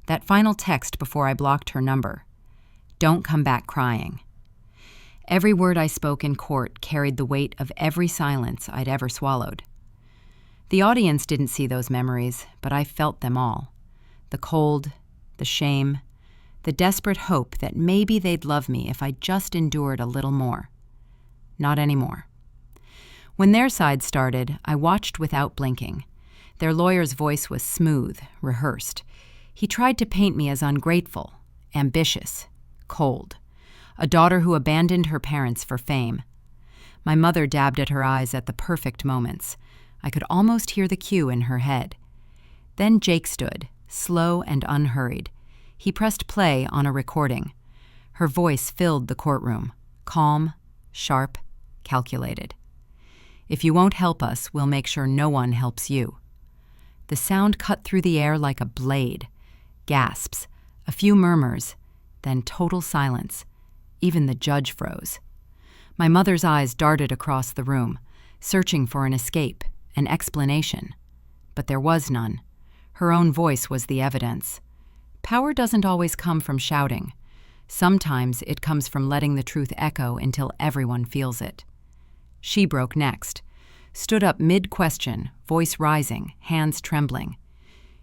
That final text before I blocked her number. "Don't come back crying." Every word I spoke in court carried the weight of every silence I'd ever swallowed. The audience didn't see those memories, but I felt them all. The cold, the shame, the desperate hope that maybe they'd love me if I just endured a little more. Not anymore. When their side started, I watched without blinking. Their lawyer's voice was smooth, rehearsed. He tried to paint me as ungrateful, ambitious, cold. A daughter who abandoned her parents for fame. My mother dabbed at her eyes at the perfect moments. I could almost hear the cue in her head. Then Jake stood, slow and unhurried. He pressed play on a recording. Her voice filled the courtroom, calm, sharp, calculated. "If you won't help us, we'll make sure no one helps you." The sound cut through the air like a blade. Gasps, a few murmurs, then total silence. Even the judge froze. My mother's eyes darted across the room, searching for an escape, an explanation. But there was none. Her own voice was the evidence. Power doesn't always come from shouting. Sometimes it comes from letting the truth echo until everyone feels it. She broke next, stood up mid-question, voice rising, hands trembling.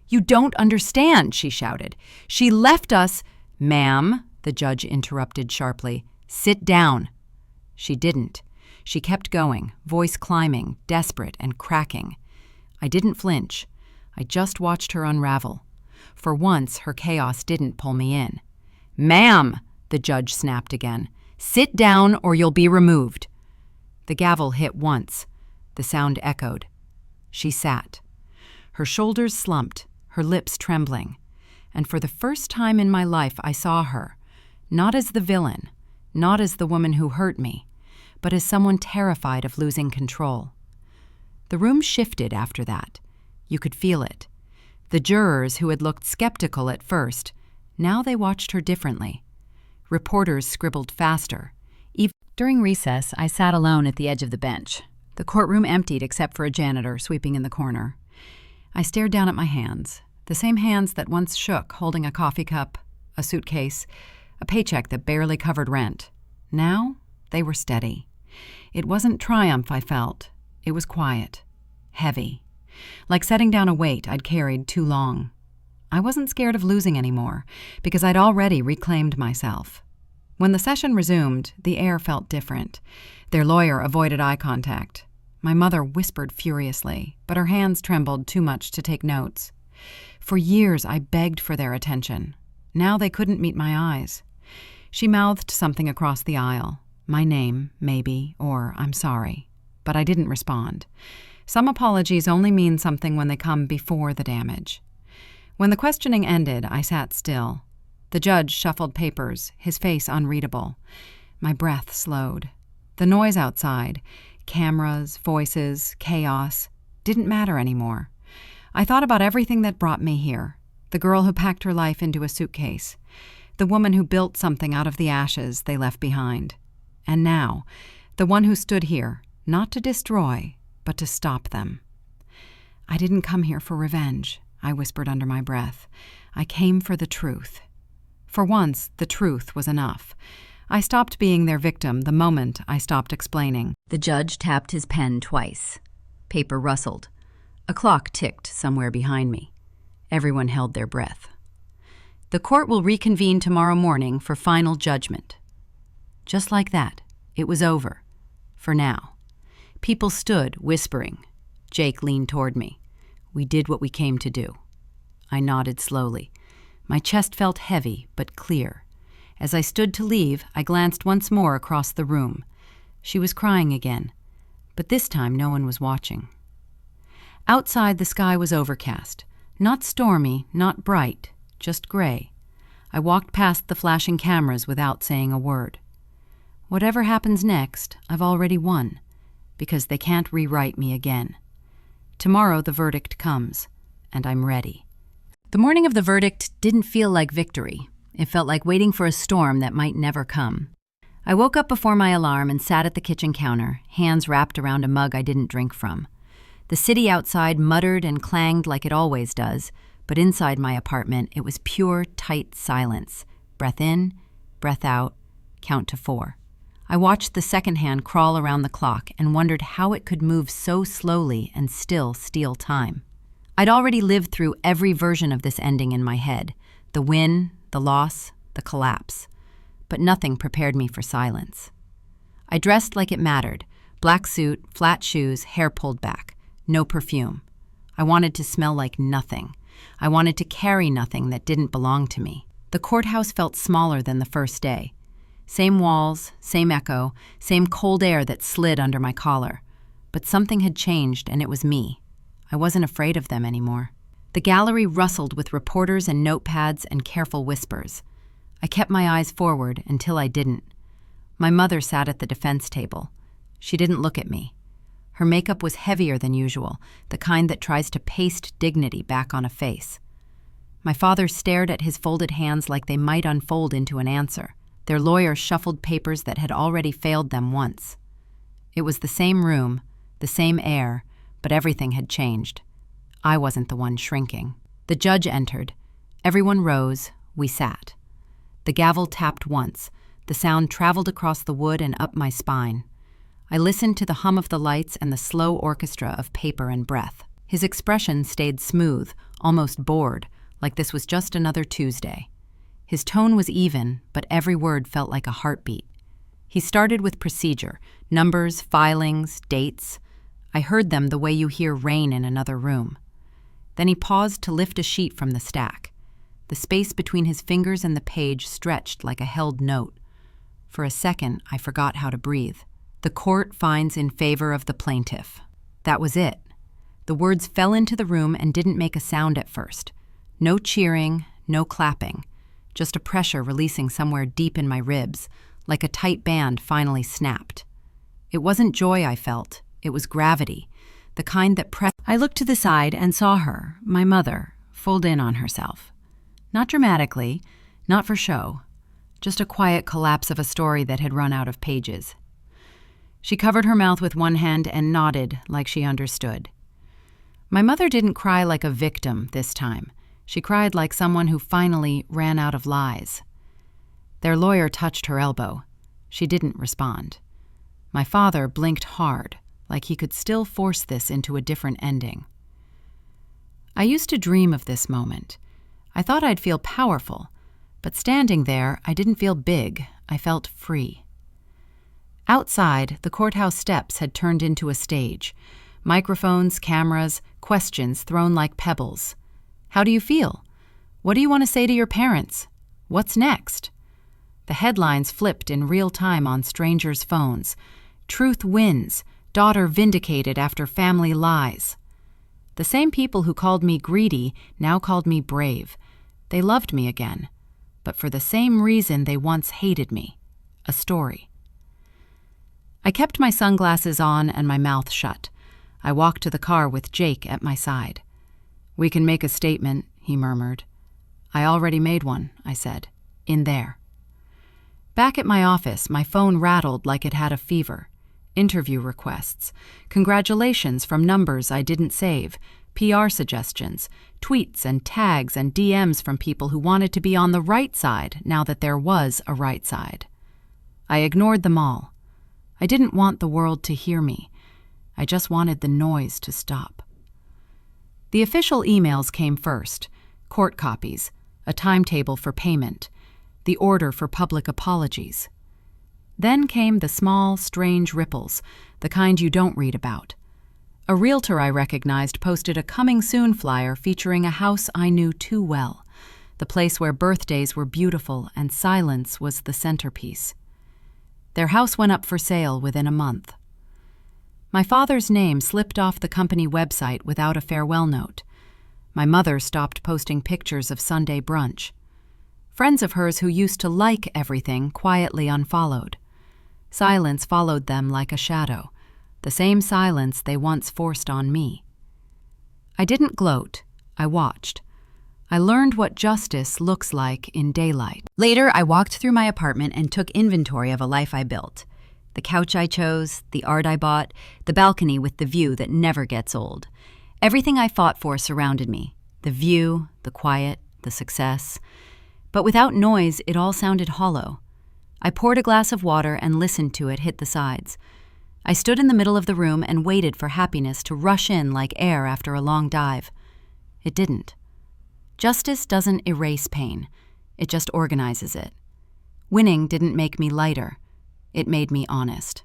"You don't understand," she shouted. "She left us—" "Ma'am," the judge interrupted sharply. "Sit down." She didn't. She kept going, voice climbing, desperate and cracking. I didn't flinch. I just watched her unravel. For once, her chaos didn't pull me in. "Ma'am," the judge snapped again. "Sit down or you'll be removed." The gavel hit once. The sound echoed. She sat. Her shoulders slumped, her lips trembling. And for the first time in my life, I saw her, not as the villain, not as the woman who hurt me, but as someone terrified of losing control. The room shifted after that. You could feel it. The jurors who had looked skeptical at first, now they watched her differently. Reporters scribbled faster. During recess, I sat alone at the edge of the bench. The courtroom emptied except for a janitor sweeping in the corner. I stared down at my hands, the same hands that once shook, holding a coffee cup, a suitcase, a paycheck that barely covered rent. Now, they were steady. It wasn't triumph I felt. It was quiet, heavy, like setting down a weight I'd carried too long. I wasn't scared of losing anymore, because I'd already reclaimed myself. When the session resumed, the air felt different. Their lawyer avoided eye contact. My mother whispered furiously, but her hands trembled too much to take notes. For years, I begged for their attention. Now they couldn't meet my eyes. She mouthed something across the aisle. My name, maybe, or I'm sorry. But I didn't respond. Some apologies only mean something when they come before the damage. When the questioning ended, I sat still. The judge shuffled papers, his face unreadable. My breath slowed. The noise outside, cameras, voices, chaos, didn't matter anymore. I thought about everything that brought me here. The girl who packed her life into a suitcase. The woman who built something out of the ashes they left behind. And now, the one who stood here, not to destroy, but to stop them. I didn't come here for revenge, I whispered under my breath. I came for the truth. For once, the truth was enough. I stopped being their victim the moment I stopped explaining. The judge tapped his pen twice. Paper rustled. A clock ticked somewhere behind me. Everyone held their breath. The court will reconvene tomorrow morning for final judgment. Just like that, it was over. For now. People stood, whispering. Jake leaned toward me. We did what we came to do. I nodded slowly. My chest felt heavy, but clear. As I stood to leave, I glanced once more across the room. She was crying again, but this time no one was watching. Outside, the sky was overcast. Not stormy, not bright, just gray. I walked past the flashing cameras without saying a word. Whatever happens next, I've already won, because they can't rewrite me again. Tomorrow the verdict comes, and I'm ready. The morning of the verdict didn't feel like victory. It felt like waiting for a storm that might never come. I woke up before my alarm and sat at the kitchen counter, hands wrapped around a mug I didn't drink from. The city outside muttered and clanged like it always does, but inside my apartment it was pure, tight silence. Breath in, breath out, count to 4. I watched the second hand crawl around the clock and wondered how it could move so slowly and still steal time. I'd already lived through every version of this ending in my head, the win, the loss, the collapse. But nothing prepared me for silence. I dressed like it mattered, black suit, flat shoes, hair pulled back, no perfume. I wanted to smell like nothing. I wanted to carry nothing that didn't belong to me. The courthouse felt smaller than the first day. Same walls, same echo, same cold air that slid under my collar. But something had changed, and it was me. I wasn't afraid of them anymore. The gallery rustled with reporters and notepads and careful whispers. I kept my eyes forward until I didn't. My mother sat at the defense table. She didn't look at me. Her makeup was heavier than usual, the kind that tries to paste dignity back on a face. My father stared at his folded hands like they might unfold into an answer. Their lawyer shuffled papers that had already failed them once. It was the same room, the same air, but everything had changed. I wasn't the one shrinking. The judge entered. Everyone rose. We sat. The gavel tapped once. The sound traveled across the wood and up my spine. I listened to the hum of the lights and the slow orchestra of paper and breath. His expression stayed smooth, almost bored, like this was just another Tuesday. His tone was even, but every word felt like a heartbeat. He started with procedure, numbers, filings, dates. I heard them the way you hear rain in another room. Then he paused to lift a sheet from the stack. The space between his fingers and the page stretched like a held note. For a second, I forgot how to breathe. The court finds in favor of the plaintiff. That was it. The words fell into the room and didn't make a sound at first. No cheering, no clapping. Just a pressure releasing somewhere deep in my ribs, like a tight band finally snapped. It wasn't joy I felt, it was gravity, the kind that pressed. I looked to the side and saw her, my mother, fold in on herself. Not dramatically, not for show, just a quiet collapse of a story that had run out of pages. She covered her mouth with one hand and nodded like she understood. My mother didn't cry like a victim this time. She cried like someone who finally ran out of lies. Their lawyer touched her elbow. She didn't respond. My father blinked hard, like he could still force this into a different ending. I used to dream of this moment. I thought I'd feel powerful, but standing there, I didn't feel big. I felt free. Outside, the courthouse steps had turned into a stage. Microphones, cameras, questions thrown like pebbles. How do you feel? What do you want to say to your parents? What's next? The headlines flipped in real time on strangers' phones. Truth wins. Daughter vindicated after family lies. The same people who called me greedy now called me brave. They loved me again, but for the same reason they once hated me. A story. I kept my sunglasses on and my mouth shut. I walked to the car with Jake at my side. "We can make a statement," he murmured. "I already made one," I said. "In there." Back at my office, my phone rattled like it had a fever. Interview requests, congratulations from numbers I didn't save, PR suggestions, tweets and tags and DMs from people who wanted to be on the right side now that there was a right side. I ignored them all. I didn't want the world to hear me. I just wanted the noise to stop. The official emails came first, court copies, a timetable for payment, the order for public apologies. Then came the small, strange ripples, the kind you don't read about. A realtor I recognized posted a coming soon flyer featuring a house I knew too well, the place where birthdays were beautiful and silence was the centerpiece. Their house went up for sale within a month. My father's name slipped off the company website without a farewell note. My mother stopped posting pictures of Sunday brunch. Friends of hers who used to like everything quietly unfollowed. Silence followed them like a shadow, the same silence they once forced on me. I didn't gloat, I watched. I learned what justice looks like in daylight. Later, I walked through my apartment and took inventory of a life I built. The couch I chose, the art I bought, the balcony with the view that never gets old. Everything I fought for surrounded me. The view, the quiet, the success. But without noise, it all sounded hollow. I poured a glass of water and listened to it hit the sides. I stood in the middle of the room and waited for happiness to rush in like air after a long dive. It didn't. Justice doesn't erase pain. It just organizes it. Winning didn't make me lighter. It made me honest.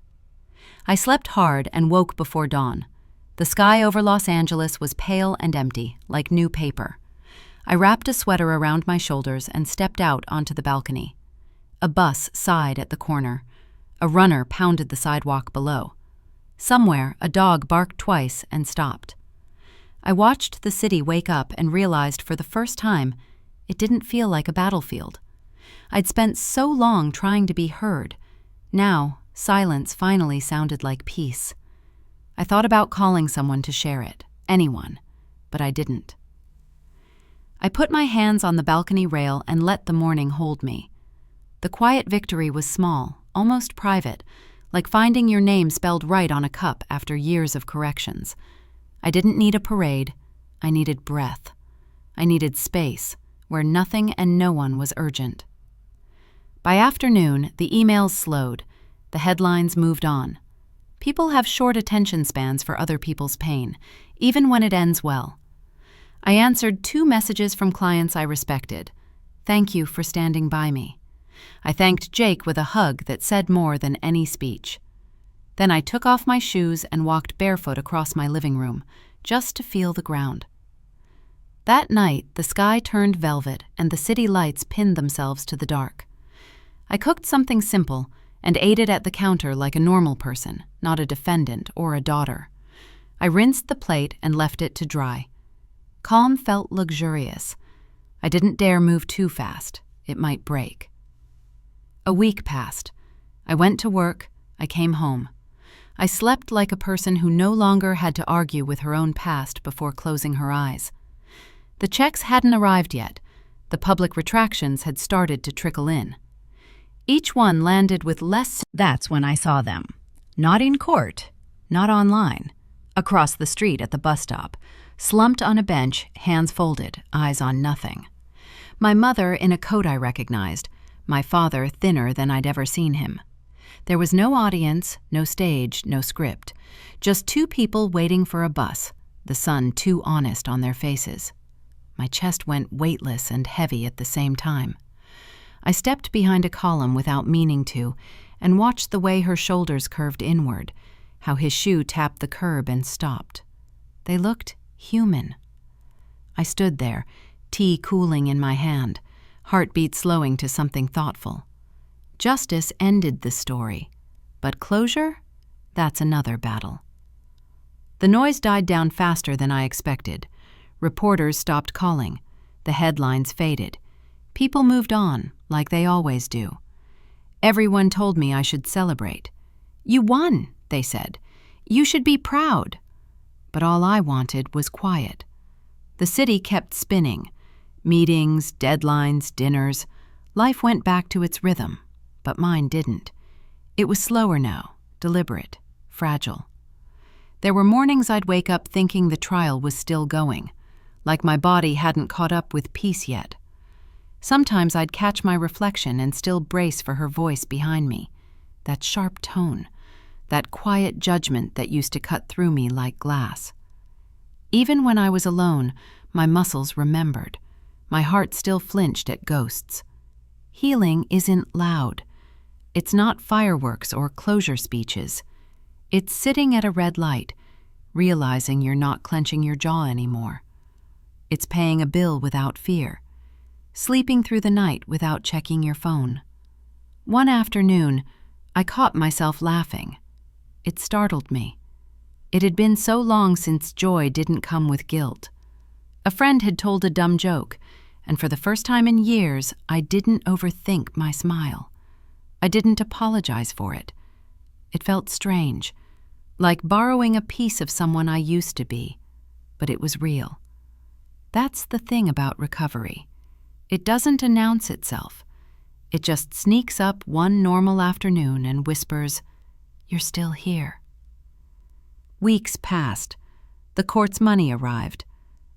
I slept hard and woke before dawn. The sky over Los Angeles was pale and empty, like new paper. I wrapped a sweater around my shoulders and stepped out onto the balcony. A bus sighed at the corner. A runner pounded the sidewalk below. Somewhere, a dog barked twice and stopped. I watched the city wake up and realized for the first time it didn't feel like a battlefield. I'd spent so long trying to be heard. Now, silence finally sounded like peace. I thought about calling someone to share it, anyone, but I didn't. I put my hands on the balcony rail and let the morning hold me. The quiet victory was small, almost private, like finding your name spelled right on a cup after years of corrections. I didn't need a parade. I needed breath. I needed space, where nothing and no one was urgent. By afternoon, the emails slowed. The headlines moved on. People have short attention spans for other people's pain, even when it ends well. I answered 2 messages from clients I respected. Thank you for standing by me. I thanked Jake with a hug that said more than any speech. Then I took off my shoes and walked barefoot across my living room, just to feel the ground. That night, the sky turned velvet and the city lights pinned themselves to the dark. I cooked something simple and ate it at the counter like a normal person, not a defendant or a daughter. I rinsed the plate and left it to dry. Calm felt luxurious. I didn't dare move too fast. It might break. A week passed. I went to work. I came home. I slept like a person who no longer had to argue with her own past before closing her eyes. The checks hadn't arrived yet. The public retractions had started to trickle in. Each one landed with less. That's when I saw them. Not in court, not online. Across the street at the bus stop, slumped on a bench, hands folded, eyes on nothing. My mother in a coat I recognized, my father thinner than I'd ever seen him. There was no audience, no stage, no script. Just 2 people waiting for a bus, the sun too honest on their faces. My chest went weightless and heavy at the same time. I stepped behind a column without meaning to and watched the way her shoulders curved inward, how his shoe tapped the curb and stopped. They looked human. I stood there, tea cooling in my hand, heartbeat slowing to something thoughtful. Justice ended the story, but closure? That's another battle. The noise died down faster than I expected. Reporters stopped calling. The headlines faded. People moved on, like they always do. Everyone told me I should celebrate. "You won," they said. "You should be proud." But all I wanted was quiet. The city kept spinning. Meetings, deadlines, dinners. Life went back to its rhythm, but mine didn't. It was slower now, deliberate, fragile. There were mornings I'd wake up thinking the trial was still going, like my body hadn't caught up with peace yet. Sometimes I'd catch my reflection and still brace for her voice behind me, that sharp tone, that quiet judgment that used to cut through me like glass. Even when I was alone, my muscles remembered. My heart still flinched at ghosts. Healing isn't loud. It's not fireworks or closure speeches. It's sitting at a red light, realizing you're not clenching your jaw anymore. It's paying a bill without fear. Sleeping through the night without checking your phone. One afternoon, I caught myself laughing. It startled me. It had been so long since joy didn't come with guilt. A friend had told a dumb joke, and for the first time in years, I didn't overthink my smile. I didn't apologize for it. It felt strange, like borrowing a piece of someone I used to be, but it was real. That's the thing about recovery. It doesn't announce itself. It just sneaks up one normal afternoon and whispers, "You're still here." Weeks passed. The court's money arrived.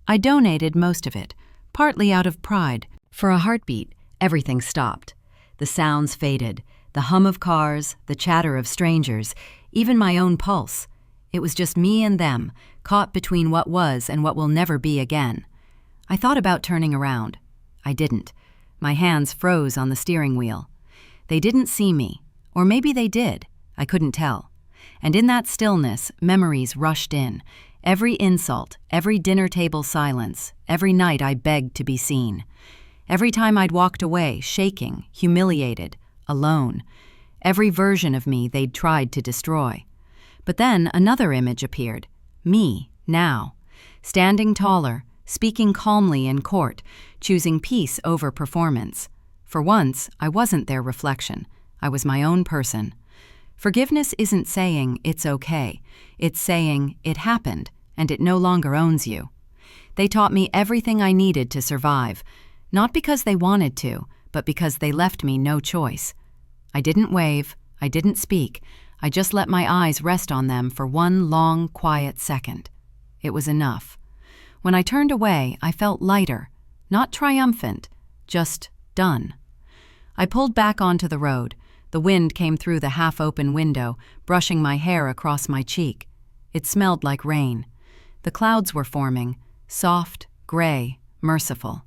I donated most of it, partly out of pride. For a heartbeat, everything stopped. The sounds faded, the hum of cars, the chatter of strangers, even my own pulse. It was just me and them, caught between what was and what will never be again. I thought about turning around. I didn't. My hands froze on the steering wheel. They didn't see me, or maybe they did. I couldn't tell. And in that stillness, memories rushed in. Every insult, every dinner table silence, every night I begged to be seen. Every time I'd walked away, shaking, humiliated, alone. Every version of me they'd tried to destroy. But then another image appeared. Me, now. Standing taller, speaking calmly in court, choosing peace over performance. For once, I wasn't their reflection. I was my own person. Forgiveness isn't saying it's okay. It's saying it happened, and it no longer owns you. They taught me everything I needed to survive, not because they wanted to, but because they left me no choice. I didn't wave, I didn't speak, I just let my eyes rest on them for one long, quiet second. It was enough. When I turned away, I felt lighter, not triumphant, just done. I pulled back onto the road. The wind came through the half-open window, brushing my hair across my cheek. It smelled like rain. The clouds were forming, soft, gray, merciful.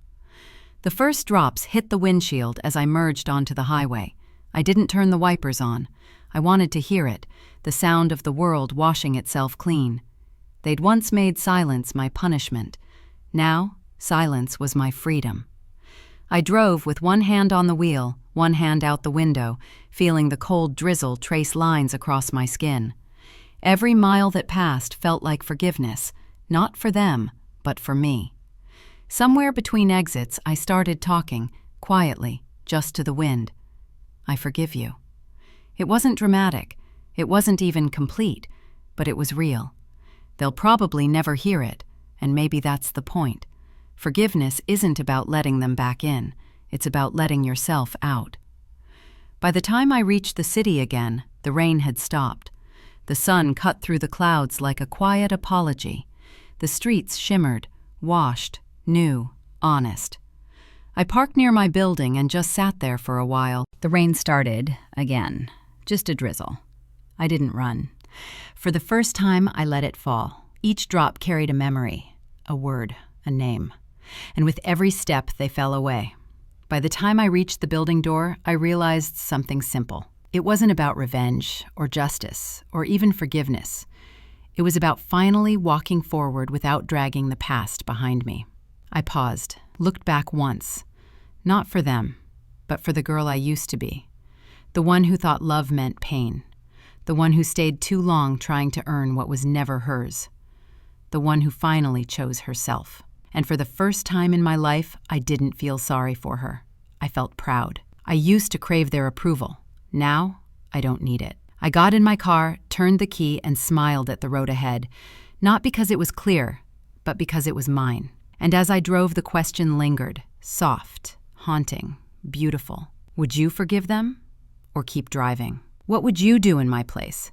The first drops hit the windshield as I merged onto the highway. I didn't turn the wipers on. I wanted to hear it, the sound of the world washing itself clean. They'd once made silence my punishment. Now, silence was my freedom. I drove with one hand on the wheel, one hand out the window, feeling the cold drizzle trace lines across my skin. Every mile that passed felt like forgiveness, not for them, but for me. Somewhere between exits, I started talking, quietly, just to the wind. "I forgive you." It wasn't dramatic. It wasn't even complete, but it was real. They'll probably never hear it, and maybe that's the point. Forgiveness isn't about letting them back in. It's about letting yourself out. By the time I reached the city again, the rain had stopped. The sun cut through the clouds like a quiet apology. The streets shimmered, washed, new, honest. I parked near my building and just sat there for a while. The rain started again, just a drizzle. I didn't run. For the first time, I let it fall. Each drop carried a memory, a word, a name. and with every step they fell away. By the time I reached the building door, I realized something simple. It wasn't about revenge or justice or even forgiveness. It was about finally walking forward without dragging the past behind me. I paused, looked back once, not for them, but for the girl I used to be, the one who thought love meant pain, the one who stayed too long trying to earn what was never hers, the one who finally chose herself. And for the first time in my life, I didn't feel sorry for her. I felt proud. I used to crave their approval. Now, I don't need it. I got in my car, turned the key, and smiled at the road ahead, not because it was clear, but because it was mine. And as I drove, the question lingered, soft, haunting, beautiful. Would you forgive them or keep driving? What would you do in my place?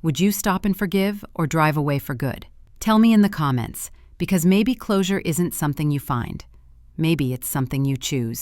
Would you stop and forgive or drive away for good? Tell me in the comments, because maybe closure isn't something you find. Maybe it's something you choose.